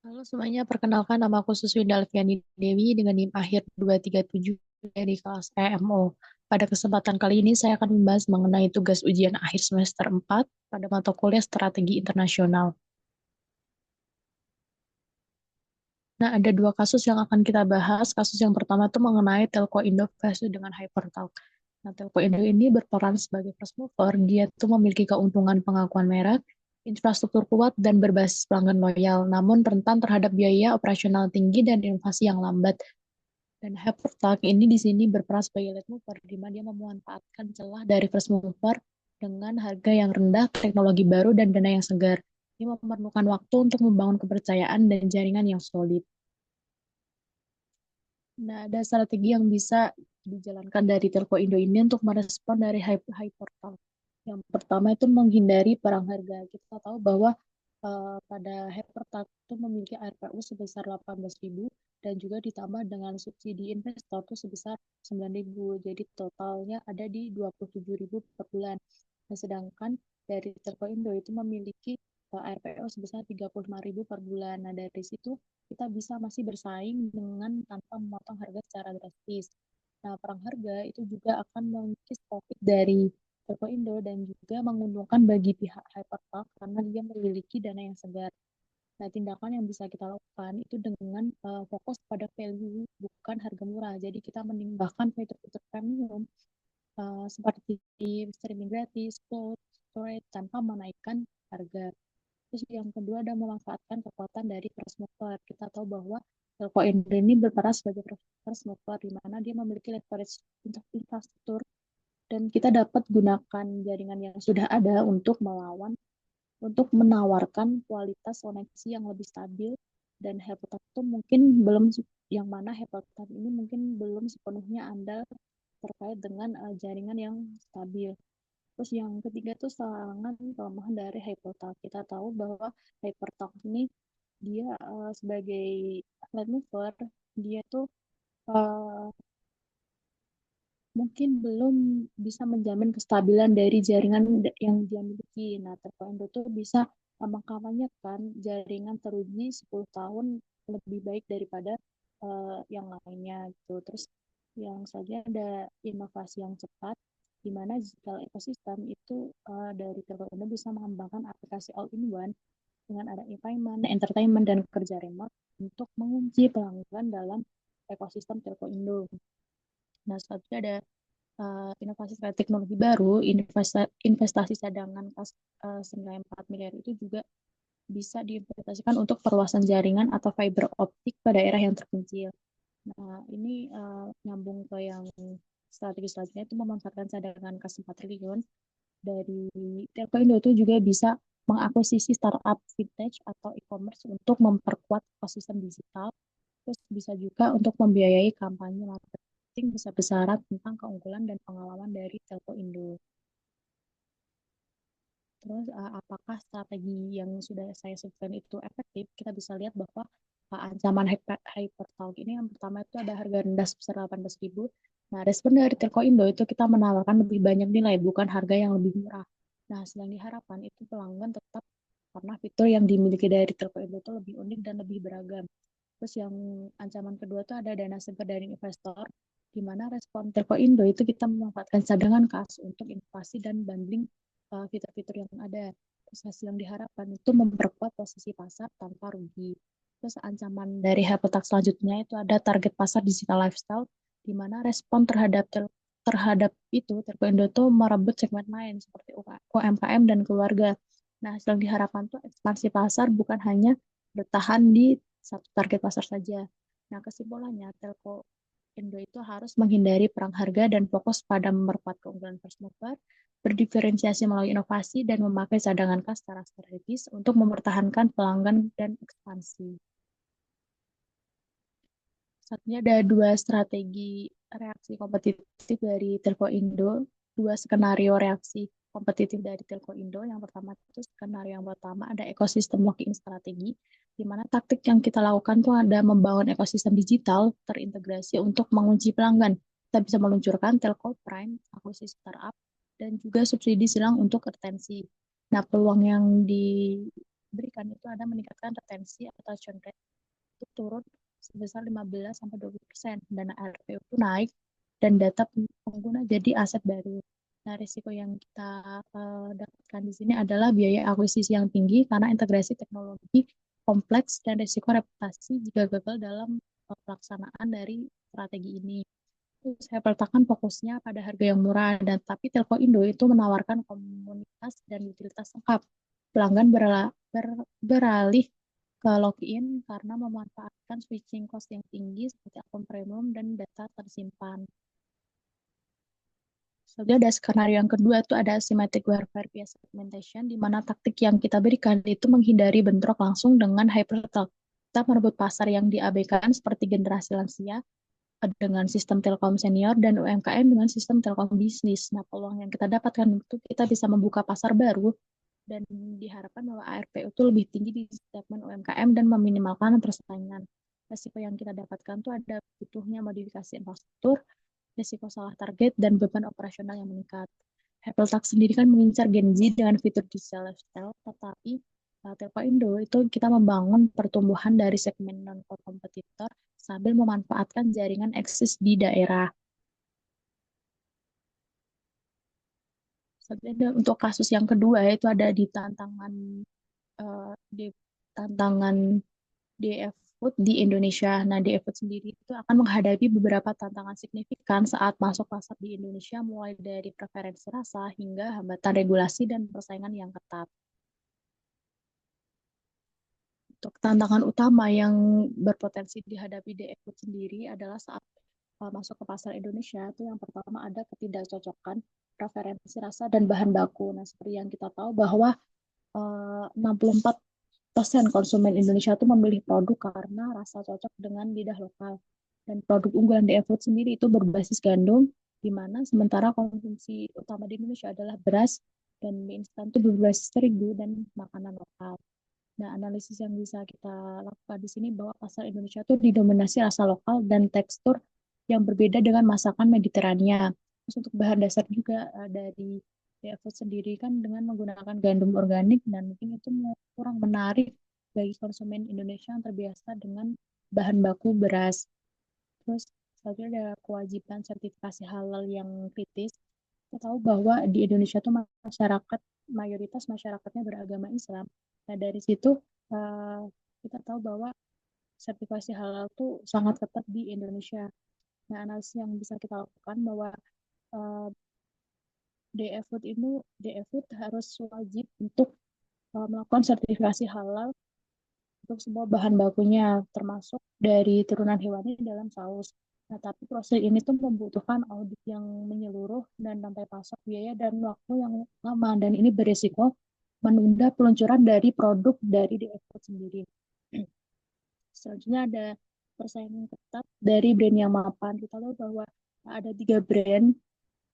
Halo semuanya, perkenalkan nama aku Suswinda Alfiani Dewi dengan NIM akhir 237 dari kelas EMO. Pada kesempatan kali ini saya akan membahas mengenai tugas ujian akhir semester 4 pada mata kuliah Strategi Internasional. Nah, ada dua kasus yang akan kita bahas. Kasus yang pertama itu mengenai Telco Indo versus dengan Hypertalk. Nah, Telco Indo ini berperan sebagai first mover. Dia tuh memiliki keuntungan pengakuan merek, infrastruktur kuat, dan berbasis pelanggan loyal, namun rentan terhadap biaya operasional tinggi dan inovasi yang lambat. Dan Hypertalk ini di sini berperan sebagai lead mover, di mana dia memanfaatkan celah dari first mover dengan harga yang rendah, teknologi baru, dan dana yang segar. Ini memerlukan waktu untuk membangun kepercayaan dan jaringan yang solid. Nah, ada strategi yang bisa dijalankan dari Telco Indo ini untuk merespon dari Hypertalk. Yang pertama itu menghindari perang harga. Kita tahu bahwa pada Hypertalk itu memiliki ARPU sebesar 18.000 dan juga ditambah dengan subsidi investor itu sebesar 9.000. Jadi totalnya ada di 27.000 per bulan. Nah, sedangkan dari Telco Indo itu memiliki ARPU sebesar 35.000 per bulan. Nah, dari situ kita bisa masih bersaing dengan tanpa memotong harga secara drastis. Nah, perang harga itu juga akan mengikis profit dari Telco Indo dan juga menguntungkan bagi pihak Hypertalk karena dia memiliki dana yang segar. Nah, tindakan yang bisa kita lakukan itu dengan fokus pada value, bukan harga murah. Jadi kita menimbangkan fitur-fitur premium seperti streaming gratis, cloud, storage, tanpa menaikkan harga. Terus yang kedua ada memanfaatkan kekuatan dari first mover. Kita tahu bahwa Telco Indo ini berperan sebagai first mover, di mana dia memiliki leverage untuk infrastruktur dan kita dapat gunakan jaringan yang sudah ada untuk menawarkan kualitas koneksi yang lebih stabil dan Habitat itu mungkin belum yang mana Habitat ini mungkin belum sepenuhnya andal terkait dengan jaringan yang stabil. Terus yang ketiga tuh serangan kelemahan dari Hypertalk. Kita tahu bahwa Hypertalk ini dia sebagai flat mover, dia tuh uh, mungkin belum bisa menjamin kestabilan dari jaringan yang dia miliki. Nah, Telkomsel tuh bisa mengkampanyekan jaringan teruji 10 tahun lebih baik daripada yang lainnya gitu. Terus yang saja ada inovasi yang cepat, di mana digital ecosystem itu dari Telkomsel bisa mengembangkan aplikasi all-in-one dengan ada payment, entertainment, dan kerja remote untuk mengunci pelanggan dalam ekosistem Telco Indo. Nah, selanjutnya ada inovasi teknologi baru, investasi cadangan kas senilai 4 miliar itu juga bisa diinvestasikan untuk perluasan jaringan atau fiber optik pada daerah yang terpencil. Nah, ini nyambung ke yang strategi selanjutnya itu memanfaatkan cadangan kas 4 triliun dari Telco Indo itu juga bisa mengakuisisi startup vintage atau e-commerce untuk memperkuat ekosistem digital. Terus bisa juga untuk membiayai kampanye marketing besar-besaran tentang keunggulan dan pengalaman dari Telco Indo. Terus apakah strategi yang sudah saya sebutkan itu efektif? Kita bisa lihat bahwa ancaman hypertalk ini yang pertama itu ada harga rendah sebesar 18.000. Nah, respon dari Telco Indo itu kita menawarkan lebih banyak nilai, bukan harga yang lebih murah. Nah, sedang diharapkan itu pelanggan tetap karena fitur yang dimiliki dari Telco Indo itu lebih unik dan lebih beragam. Terus yang ancaman kedua itu ada dana segar dari investor, di mana respon Telco Indo itu kita memanfaatkan cadangan kas untuk inovasi dan bundling fitur-fitur yang ada. Terus hasil yang diharapkan itu memperkuat posisi pasar tanpa rugi. Terus ancaman dari Habitat selanjutnya itu ada target pasar digital lifestyle, di mana respon terhadap itu Telco Indo itu merebut segmen lain seperti UMKM dan keluarga. Nah, yang diharapkan tuh ekspansi pasar bukan hanya bertahan di satu target pasar saja. Nah, kesimpulannya Telco Indo itu harus menghindari perang harga dan fokus pada memperkuat keunggulan first mover, berdiferensiasi melalui inovasi, dan memakai cadangan kas secara strategis untuk mempertahankan pelanggan dan ekspansi. Satunya ada dua strategi reaksi kompetitif dari Telco Indo, dua skenario reaksi kompetitif dari Telco Indo. Yang pertama itu skenario yang pertama ada ekosistem lock-in strategi, di mana taktik yang kita lakukan itu ada membangun ekosistem digital terintegrasi untuk mengunci pelanggan. Kita bisa meluncurkan Telco Prime, akuisisi startup, dan juga subsidi silang untuk retensi. Nah, peluang yang berikan itu ada meningkatkan retensi atau churn rate itu turun sebesar 15-20%. Dana RPU itu naik dan data pengguna jadi aset baru. Nah, risiko yang kita dapatkan di sini adalah biaya akuisisi yang tinggi karena integrasi teknologi kompleks dan risiko reputasi jika gagal dalam pelaksanaan dari strategi ini. Saya letakkan fokusnya pada harga yang murah, dan tapi Telco Indo itu menawarkan komunitas dan utilitas lengkap. Pelanggan beralih ke login karena memanfaatkan switching cost yang tinggi seperti akun premium dan data tersimpan. Selanjutnya ada skenario yang kedua itu ada asymmetric warfare via segmentation, di mana taktik yang kita berikan itu menghindari bentrok langsung dengan hypertalk. Kita merebut pasar yang diabaikan seperti generasi lansia dengan sistem Telkom senior dan UMKM dengan sistem Telkom bisnis. Nah, peluang yang kita dapatkan itu kita bisa membuka pasar baru dan diharapkan bahwa ARPU itu lebih tinggi di segmen UMKM dan meminimalkan persaingan. Risiko yang kita dapatkan itu ada butuhnya modifikasi infrastruktur, risiko salah target, dan beban operasional yang meningkat. Hypertalk sendiri kan mengincar Gen Z dengan fitur digital lifestyle, tetapi Telco Indo itu kita membangun pertumbuhan dari segmen non-core kompetitor sambil memanfaatkan jaringan eksis di daerah. Untuk kasus yang kedua itu ada di tantangan DF Food di Indonesia. Nah, DF Food sendiri itu akan menghadapi beberapa tantangan signifikan saat masuk pasar di Indonesia, mulai dari preferensi rasa hingga hambatan regulasi dan persaingan yang ketat. Untuk tantangan utama yang berpotensi dihadapi DF Food sendiri adalah saat masuk ke pasar Indonesia, itu yang pertama ada ketidakcocokan preferensi rasa dan bahan baku. Nah, seperti yang kita tahu bahwa 64% konsumen Indonesia itu memilih produk karena rasa cocok dengan lidah lokal. Dan produk unggulan DF Food sendiri itu berbasis gandum, di mana sementara konsumsi utama di Indonesia adalah beras dan mie instan itu berbasis terigu dan makanan lokal. Nah, analisis yang bisa kita lakukan di sini bahwa pasar Indonesia itu didominasi rasa lokal dan tekstur yang berbeda dengan masakan Mediterania. Terus untuk bahan dasar juga dari food sendiri kan dengan menggunakan gandum organik, dan mungkin itu kurang menarik bagi konsumen Indonesia yang terbiasa dengan bahan baku beras. Terus selanjutnya ada kewajiban sertifikasi halal yang kritis. Kita tahu bahwa di Indonesia tuh mayoritas masyarakatnya beragama Islam. Nah, dari situ uh, kita tahu bahwa sertifikasi halal tuh sangat ketat di Indonesia. Nah, analisis yang bisa kita lakukan bahwa uh, DF Food harus wajib untuk melakukan sertifikasi halal untuk semua bahan bakunya, termasuk dari turunan hewani dalam saus. Nah, tapi proses ini tuh membutuhkan audit yang menyeluruh dan sampai pasok biaya dan waktu yang lama, dan ini berisiko menunda peluncuran dari produk dari DF Food sendiri. Selanjutnya ada persaingan ketat dari brand yang mapan. Kita tahu bahwa ada 3 brand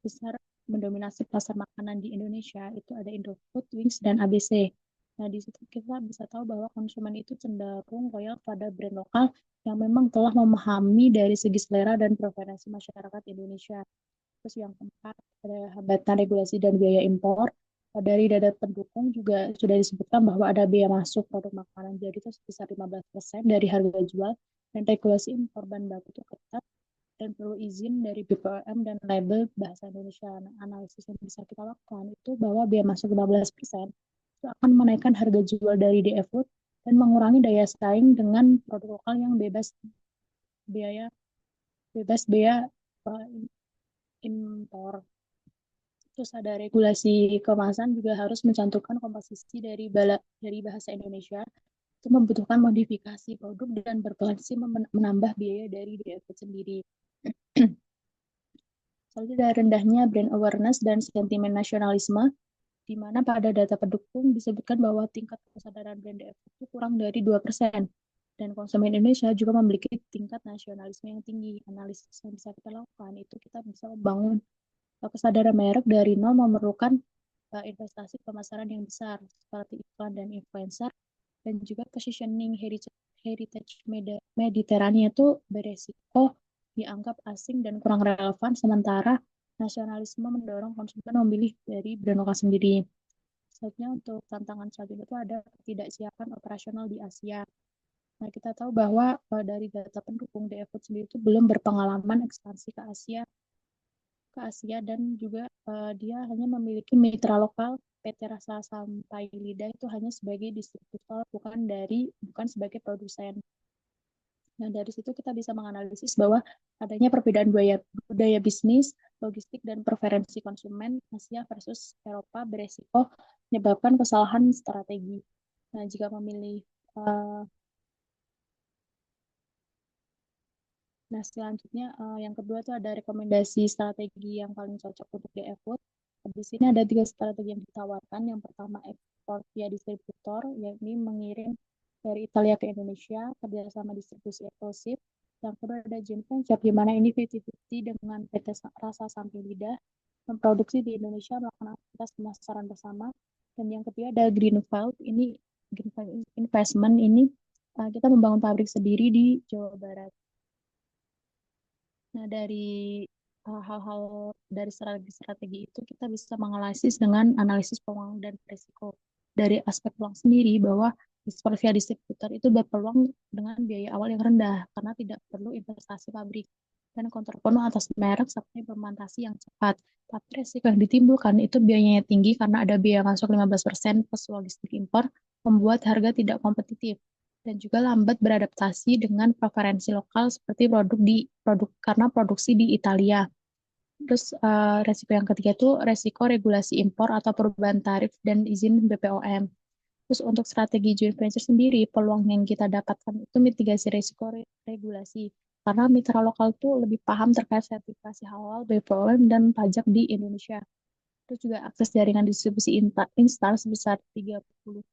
besar mendominasi pasar makanan di Indonesia, itu ada Indofood, Wings, dan ABC. Nah, di situ kita bisa tahu bahwa konsumen itu cenderung loyal pada brand lokal yang memang telah memahami dari segi selera dan preferensi masyarakat Indonesia. Terus yang keempat, ada hambatan regulasi dan biaya impor. Dari data pendukung juga sudah disebutkan bahwa ada biaya masuk produk makanan jadi itu sebesar 15% dari harga jual, dan regulasi impor bahan baku itu ketat dan perlu izin dari BPOM dan label bahasa Indonesia. Nah, analisis yang bisa kita lakukan itu bahwa biaya masuk 15% itu akan menaikkan harga jual dari DF Food dan mengurangi daya saing dengan produk lokal yang biaya bebas biaya impor. Terus ada regulasi kemasan juga harus mencantumkan komposisi dari bahasa Indonesia. Itu membutuhkan modifikasi produk dan berpotensi menambah biaya dari DF Food sendiri. Selanjutnya ada rendahnya brand awareness dan sentimen nasionalisme, di mana pada data pendukung disebutkan bahwa tingkat kesadaran brand DF itu kurang dari 2%. Dan konsumen Indonesia juga memiliki tingkat nasionalisme yang tinggi. Analisis yang bisa kita lakukan itu kita bisa membangun kesadaran merek dari nol, memerlukan investasi pemasaran yang besar seperti iklan dan influencer, dan juga positioning heritage Mediterania itu beresiko dianggap asing dan kurang relevan, sementara nasionalisme mendorong konsumen memilih dari brand lokal sendiri. Selanjutnya untuk tantangan selanjutnya itu ada ketidaksiapan operasional di Asia. Nah, kita tahu bahwa dari data pendukung DFfood sendiri itu belum berpengalaman ekspansi ke Asia dan juga dia hanya memiliki mitra lokal PT Rasa Sampai Lidah itu hanya sebagai distributor bukan sebagai produsen. Nah, dari situ kita bisa menganalisis bahwa adanya perbedaan budaya bisnis, logistik, dan preferensi konsumen Asia versus Eropa beresiko menyebabkan kesalahan strategi. Nah, jika memilih uh, Nah, selanjutnya yang kedua itu ada rekomendasi strategi yang paling cocok untuk DFfood. Di sini ada 3 strategi yang ditawarkan. Yang pertama ekspor via distributor, yakni mengirim dari Italia ke Indonesia, kerjasama distribusi eksklusif. Yang kedua ada joint venture, di mana ini 50-50 dengan PT Rasa Sampai Lidah, memproduksi di Indonesia melakukan aktivitas pemasaran bersama. Dan yang ketiga ada Greenfield, ini Greenfield Investment ini kita membangun pabrik sendiri di Jawa Barat. Nah, hal-hal dari strategi-strategi itu kita bisa menganalisis dengan analisis peluang dan risiko. Dari aspek peluang sendiri bahwa ekspor via distributor itu berpeluang dengan biaya awal yang rendah karena tidak perlu investasi pabrik dan kontrol penuh atas merek serta implementasi yang cepat. Tapi risiko yang ditimbulkan itu biayanya tinggi karena ada biaya masuk 15% plus logistik impor, membuat harga tidak kompetitif dan juga lambat beradaptasi dengan preferensi lokal seperti produk karena produksi di Italia. Terus resiko yang ketiga itu resiko regulasi impor atau perubahan tarif dan izin BPOM. Terus untuk strategi joint venture sendiri, peluang yang kita dapatkan itu mitigasi resiko regulasi. Karena mitra lokal tuh lebih paham terkait sertifikasi halal, BPOM, dan pajak di Indonesia. Terus juga akses jaringan distribusi instan sebesar 30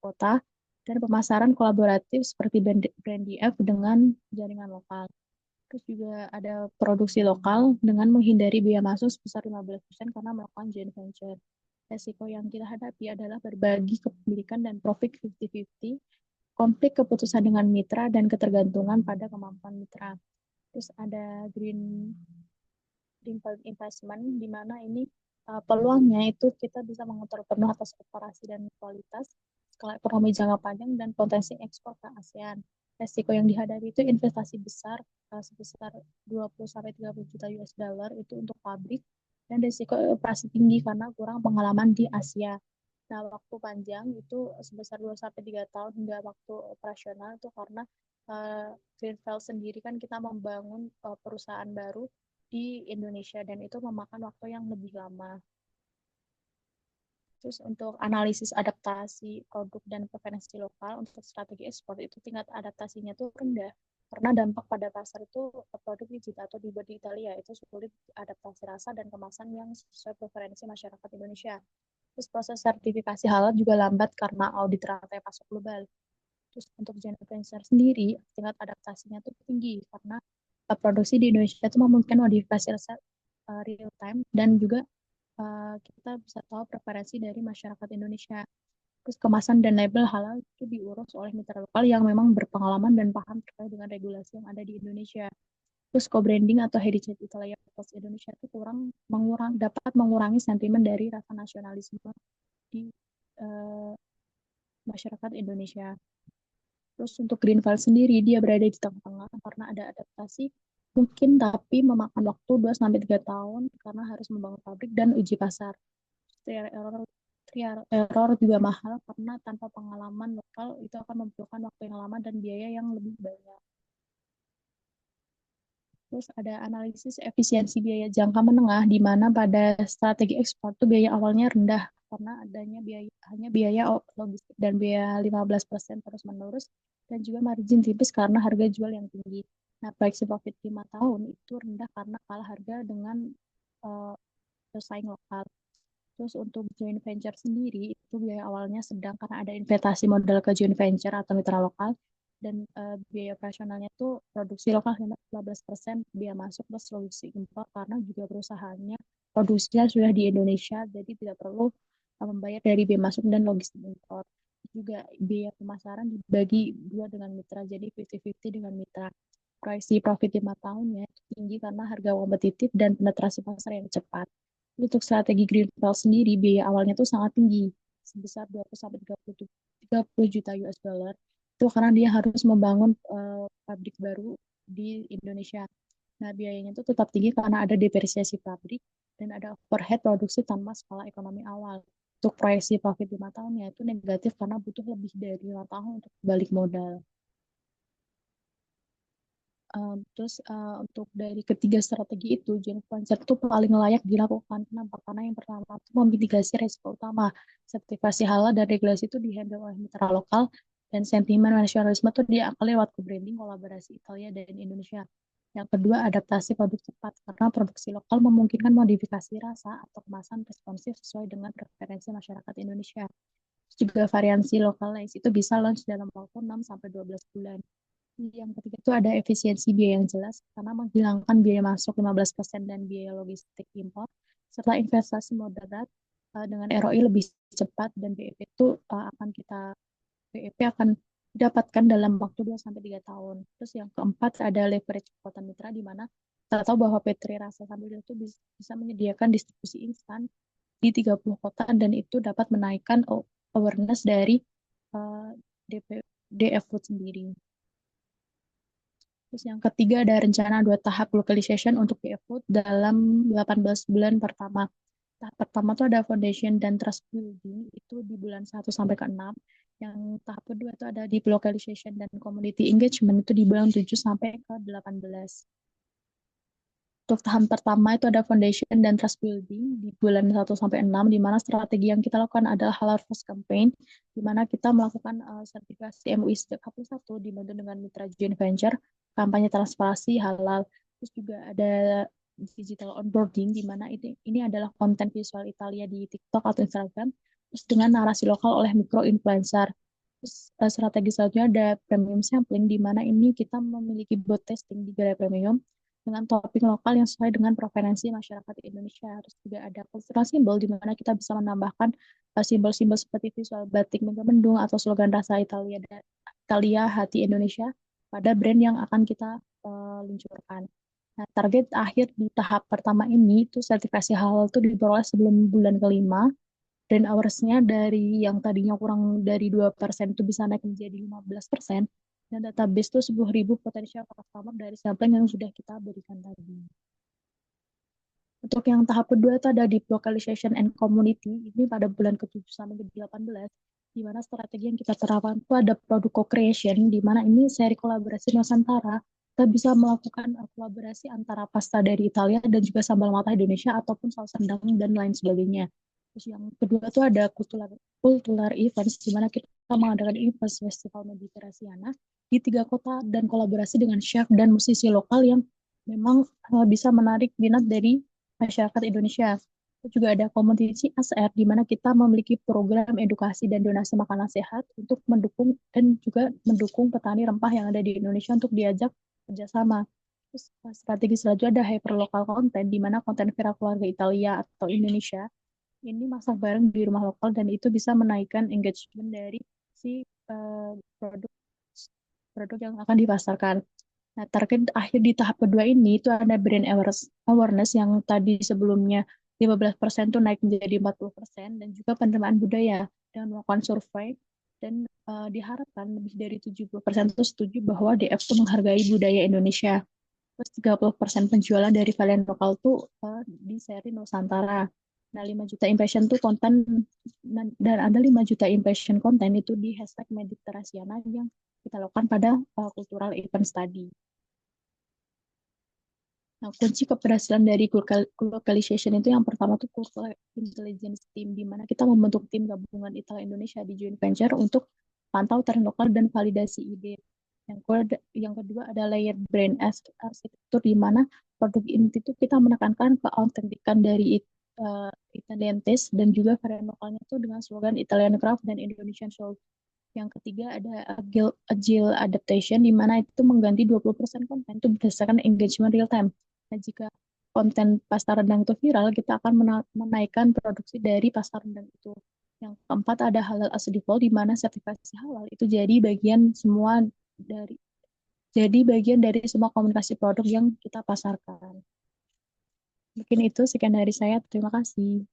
kota dan pemasaran kolaboratif seperti brand DF dengan jaringan lokal. Terus juga ada produksi lokal dengan menghindari biaya masuk sebesar 15% karena melakukan joint venture. Resiko yang kita hadapi adalah berbagi kepemilikan dan profit 50-50, konflik keputusan dengan mitra, dan ketergantungan pada kemampuan mitra. Terus ada green investment, di mana ini peluangnya itu kita bisa mengontrol penuh atas operasi dan kualitas, skala ekonomi jangka panjang, dan potensi ekspor ke ASEAN. Resiko yang dihadapi itu investasi besar sebesar 20-30 juta US dollar itu untuk pabrik, dan resiko operasi tinggi karena kurang pengalaman di Asia. Nah, waktu panjang itu sebesar 2-3 tahun hingga waktu operasional itu karena Greenfield sendiri kan kita membangun perusahaan baru di Indonesia dan itu memakan waktu yang lebih lama. Terus untuk analisis adaptasi produk dan preferensi lokal untuk strategi ekspor itu tingkat adaptasinya tuh rendah karena dampak pada pasar itu produk digital atau dibuat di Italia itu sulit adaptasi rasa dan kemasan yang sesuai preferensi masyarakat Indonesia. Terus proses sertifikasi halal juga lambat karena audit rantai pasok global. Terus untuk joint venture sendiri tingkat adaptasinya tuh tinggi karena produksi di Indonesia itu memungkinkan modifikasi resep real time dan juga kita bisa tahu preferensi dari masyarakat Indonesia. Terus kemasan dan label halal itu diurus oleh mitra lokal yang memang berpengalaman dan paham terkait dengan regulasi yang ada di Indonesia. Terus co-branding atau heritage Italia plus Indonesia itu dapat mengurangi sentimen dari rasa nasionalisme di uh, masyarakat Indonesia. Terus untuk Greenfield sendiri dia berada di tengah-tengah karena ada adaptasi mungkin tapi memakan waktu 2-3 tahun karena harus membangun pabrik dan uji pasar. Trial error Trial error juga mahal karena tanpa pengalaman lokal itu akan membutuhkan waktu yang lama dan biaya yang lebih banyak. Terus ada analisis efisiensi biaya jangka menengah di mana pada strategi ekspor itu biaya awalnya rendah karena adanya biaya logistik dan biaya 15% terus-menerus dan juga margin tipis karena harga jual yang tinggi. Nah, proyeksi profit 5 tahun itu rendah karena kalah harga dengan uh, pesaing lokal. Terus untuk joint venture sendiri itu biaya awalnya sedang karena ada investasi modal ke joint venture atau mitra lokal dan biaya operasionalnya tuh produksi lokal 15% biaya masuk plus logistik impor karena juga perusahaannya produksinya sudah di Indonesia jadi tidak perlu membayar dari biaya masuk dan logistik impor. Juga biaya pemasaran dibagi dua dengan mitra jadi 50-50 dengan mitra. Proyeksi profit 5 tahunnya tinggi karena harga kompetitif dan penetrasi pasar yang cepat. Untuk strategi Greenfield sendiri, biaya awalnya tuh sangat tinggi. sebesar 20 sampai 30 juta US dollar. Itu karena dia harus membangun pabrik baru di Indonesia. Nah, biayanya itu tetap tinggi karena ada depresiasi pabrik dan ada overhead produksi tanpa skala ekonomi awal. Untuk proyeksi profit 5 tahunnya itu negatif karena butuh lebih dari 5 tahun untuk balik modal. Untuk dari ketiga strategi itu, joint venture itu paling layak dilakukan. Kenapa? Karena yang pertama itu memitigasi resiko utama. Sertifikasi halal dan regulasi itu dihandle oleh mitra lokal, dan sentimen nasionalisme itu diakali lewat co-branding kolaborasi Italia dan Indonesia. Yang kedua, adaptasi produk cepat. Karena produksi lokal memungkinkan modifikasi rasa atau kemasan responsif sesuai dengan preferensi masyarakat Indonesia. Juga variansi lokal itu bisa launch dalam waktu 6 sampai 12 bulan. Yang ketiga itu ada efisiensi biaya yang jelas karena menghilangkan biaya masuk 15% dan biaya logistik impor serta investasi moderat dengan ROI lebih cepat dan BEP akan didapatkan dalam waktu 2 sampai 3 tahun. Terus yang keempat ada leverage kekuatan mitra di mana kita tahu bahwa Petri Rasa Sambil itu bisa menyediakan distribusi instan di 30 kota dan itu dapat menaikkan awareness dari uh, DF Food sendiri. Terus yang ketiga ada rencana 2 tahap localization untuk DF dalam 18 bulan pertama. Tahap pertama itu ada foundation dan trust building itu di bulan 1 sampai ke 6. Yang tahap kedua itu ada deep localization dan community engagement itu di bulan 7 sampai ke 18. Untuk tahap pertama itu ada foundation dan trust building di bulan 1 sampai 6, di mana strategi yang kita lakukan adalah halal first campaign, di mana kita melakukan sertifikasi MUI sejak H+1 dibantu dengan mitra joint venture, kampanye transparansi halal, terus juga ada digital onboarding, di mana ini adalah konten visual Italia di TikTok atau Instagram, terus dengan narasi lokal oleh micro influencer. Terus strategi selanjutnya ada premium sampling, di mana ini kita memiliki bot testing di Gerai Premium dengan topping lokal yang sesuai dengan preferensi masyarakat Indonesia. Terus juga ada cultural symbol di mana kita bisa menambahkan simbol-simbol seperti visual batik Megamendung atau slogan rasa Italia hati Indonesia pada brand yang akan kita luncurkan. Nah, target akhir di tahap pertama ini itu sertifikasi halal itu diperoleh sebelum bulan kelima, dan awareness-nya dari yang tadinya kurang dari 2% itu bisa naik menjadi 15%, dan database itu 10.000 potensial customer dari sampling yang sudah kita berikan tadi. Untuk yang tahap kedua itu ada deep localization and community, ini pada bulan ke-7 sampai ke-18, di mana strategi yang kita terapkan itu ada produk co-creation, di mana ini seri kolaborasi Nusantara, kita bisa melakukan kolaborasi antara pasta dari Italia dan juga sambal mata Indonesia ataupun saus rendang dan lain sebagainya. Terus yang kedua itu ada cultural events, di mana kita mengadakan event festival Mediterasiana di 3 kota dan kolaborasi dengan chef dan musisi lokal yang memang bisa menarik minat dari masyarakat Indonesia. Juga ada komoditi ASR, di mana kita memiliki program edukasi dan donasi makanan sehat untuk mendukung dan juga mendukung petani rempah yang ada di Indonesia untuk diajak kerjasama. Terus strategi selanjutnya ada hyperlocal content, di mana konten viral keluarga Italia atau Indonesia ini masak bareng di rumah lokal dan itu bisa menaikkan engagement dari si produk produk yang akan dipasarkan. Nah, target akhir di tahap kedua ini itu ada brand awareness yang tadi sebelumnya 15% tuh naik menjadi 40%, dan juga penerimaan budaya dengan melakukan survei, dan diharapkan lebih dari 70% itu setuju bahwa DF itu menghargai budaya Indonesia. Terus 30% penjualan dari varian lokal tuh di seri Nusantara. Nah, 5 juta impression tuh konten, dan ada 5 juta impression konten itu di hashtag Mediterasiana yang kita lakukan pada cultural event study. Nah, kunci keberhasilan dari localization itu yang pertama tuh cultural intelligence team, di mana kita membentuk tim gabungan Italia Indonesia di joint venture untuk pantau tren lokal dan validasi ide. Yang kedua ada layer brand arsitektur, di mana produk inti itu kita menekankan keautentikan dari Italian taste dan juga varian lokalnya itu dengan slogan Italian craft dan Indonesian soul. Yang ketiga ada agile adaptation, di mana itu mengganti 20% konten itu berdasarkan engagement real time. Nah, jika konten pasta rendang itu viral, kita akan menaikkan produksi dari pasta rendang itu. Yang keempat ada halal as default, di mana sertifikasi halal itu dari jadi bagian dari semua komunikasi produk yang kita pasarkan. Mungkin itu sekian dari saya. Terima kasih.